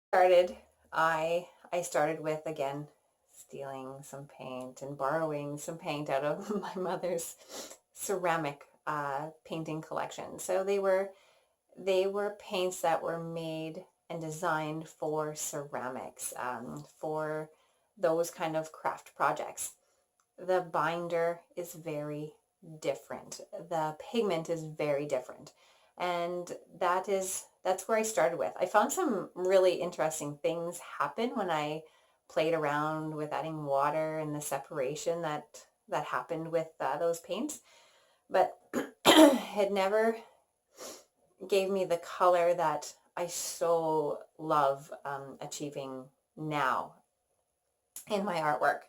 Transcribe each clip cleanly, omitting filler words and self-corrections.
started, I started with, again, stealing some paint and borrowing some paint out of my mother's ceramic painting collection. So they were paints that were made and designed for ceramics, for those kind of craft projects. The binder is very different. The pigment is very different. And that's where I started with. I found some really interesting things happen when I played around with adding water and the separation that happened with those paints. But it never gave me the color that I so love achieving now in my artwork.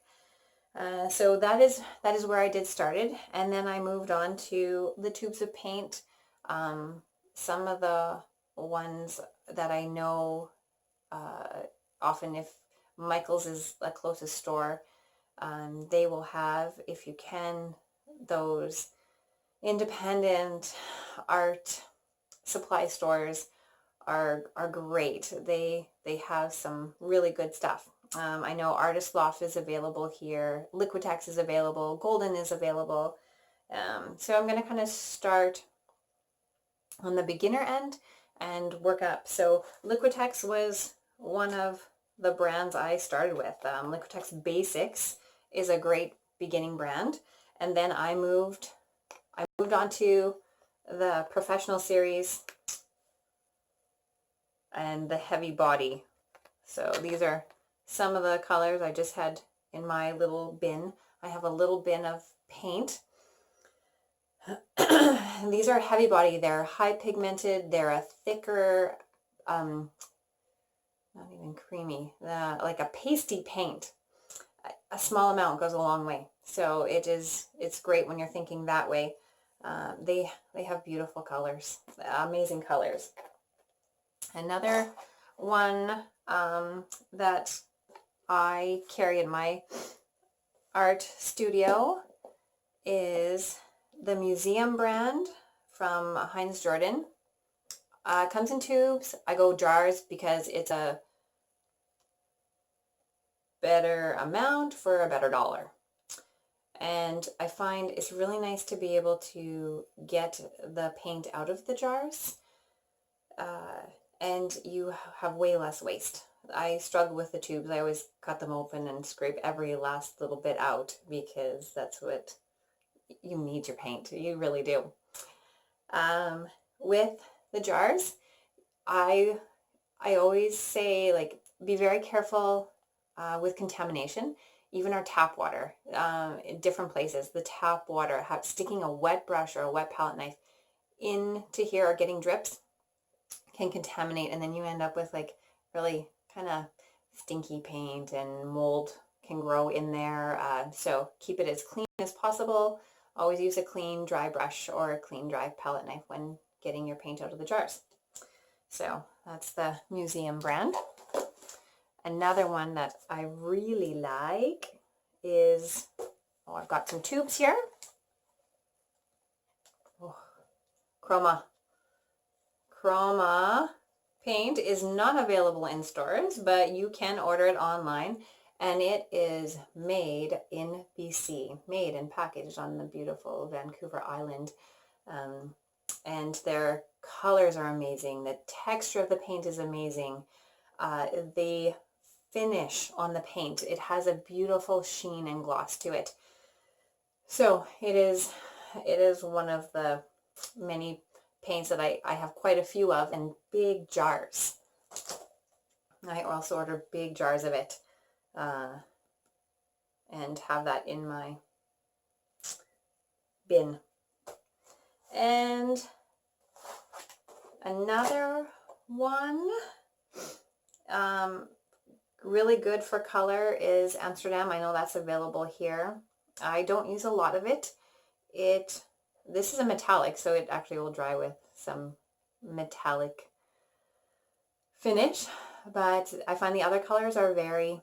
So that is where I did started, and then I moved on to the tubes of paint. Some of the ones that I know, often if Michael's is the closest store, they will have, if you can, those independent art supply stores are great. They have some really good stuff. I know Artist Loft is available here. Liquitex is available. Golden is available. So I'm going to kind of start on the beginner end and work up. So Liquitex was one of the brands I started with. Liquitex Basics is a great beginning brand. And then I moved on to the Professional series and the Heavy Body. So these are some of the colors I just had in my little bin. I have a little bin of paint. These are heavy body. They're high pigmented. They're a thicker, not even creamy, like a pasty paint. A small amount goes a long way. So it's great when you're thinking that way. They have beautiful colors, amazing colors. Another one that I carry in my art studio is the Museum brand from Heinz Jordan. It comes in tubes. I go jars because it's a better amount for a better dollar. And I find it's really nice to be able to get the paint out of the jars, and you have way less waste. I struggle with the tubes. I always cut them open and scrape every last little bit out because that's what you need your paint. You really do. With the jars, I always say, like, be very careful with contamination. Even our tap water, in different places, the tap water, sticking a wet brush or a wet palette knife into here or getting drips can contaminate, and then you end up with like really kind of stinky paint, and mold can grow in there. So keep it as clean as possible. Always use a clean dry brush or a clean dry palette knife when getting your paint out of the jars. So that's the Museum brand. Another one that I really like is, I've got some tubes here. Chroma paint is not available in stores, but you can order it online, and it is made in BC, made and packaged on the beautiful Vancouver Island. And their colors are amazing. The texture of the paint is amazing. The finish on the paint, it has a beautiful sheen and gloss to it. So it is one of the many paints that I have quite a few of in big jars. I also order big jars of it and have that in my bin. And another one, really good for color, is Amsterdam. I know that's available here. I don't use a lot of it. This is a metallic, so it actually will dry with some metallic finish, but I find the other colors are very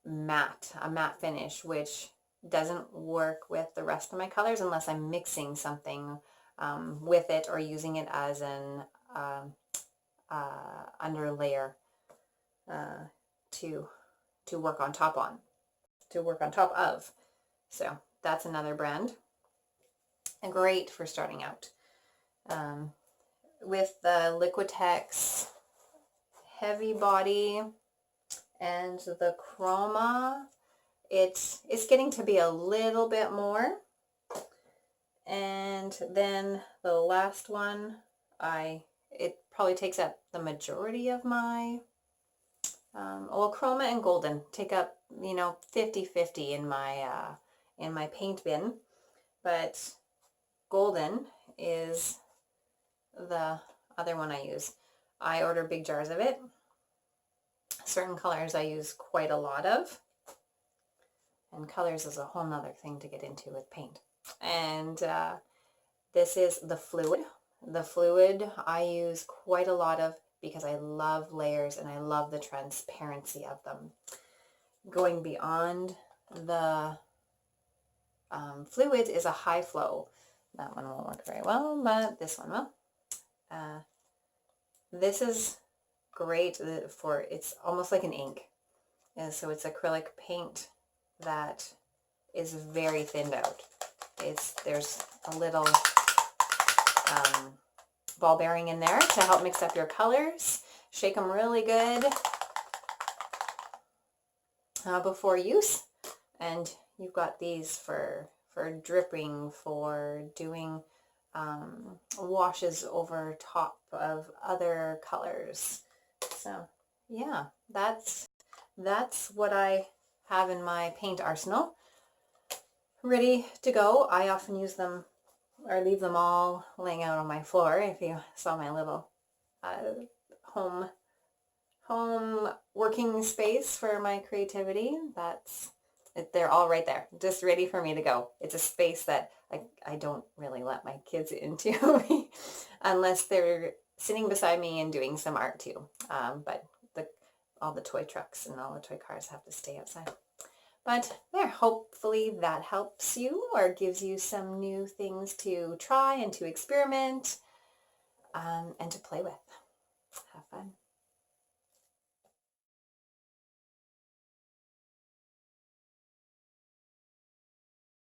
matte, a matte finish, which doesn't work with the rest of my colors unless I'm mixing something with it or using it as an under layer. to work on top of. So that's another brand, and great for starting out. With the Liquitex Heavy Body and the Chroma, it's getting to be a little bit more. And then the last one, it probably takes up the majority of my, well, Chroma and Golden take up, 50-50 in my paint bin, but Golden is the other one I use. I order big jars of it. Certain colors I use quite a lot of, and colors is a whole nother thing to get into with paint. And this is the fluid. The fluid I use quite a lot of because I love layers and I love the transparency of them. Going beyond the fluid is a high flow. That one won't work very well, but this one will. This is great for, it's almost like an ink. And so it's acrylic paint that is very thinned out. There's a little ball bearing in there to help mix up your colors. Shake them really good before use, and you've got these for dripping, for doing washes over top of other colors. So yeah, that's what I have in my paint arsenal ready to go. I often use them or leave them all laying out on my floor. If you saw my little home working space for my creativity, they're all right there, just ready for me to go. It's a space that I don't really let my kids into unless they're sitting beside me and doing some art too. But all the toy trucks and all the toy cars have to stay outside. But there, hopefully that helps you or gives you some new things to try and to experiment and to play with. Have fun.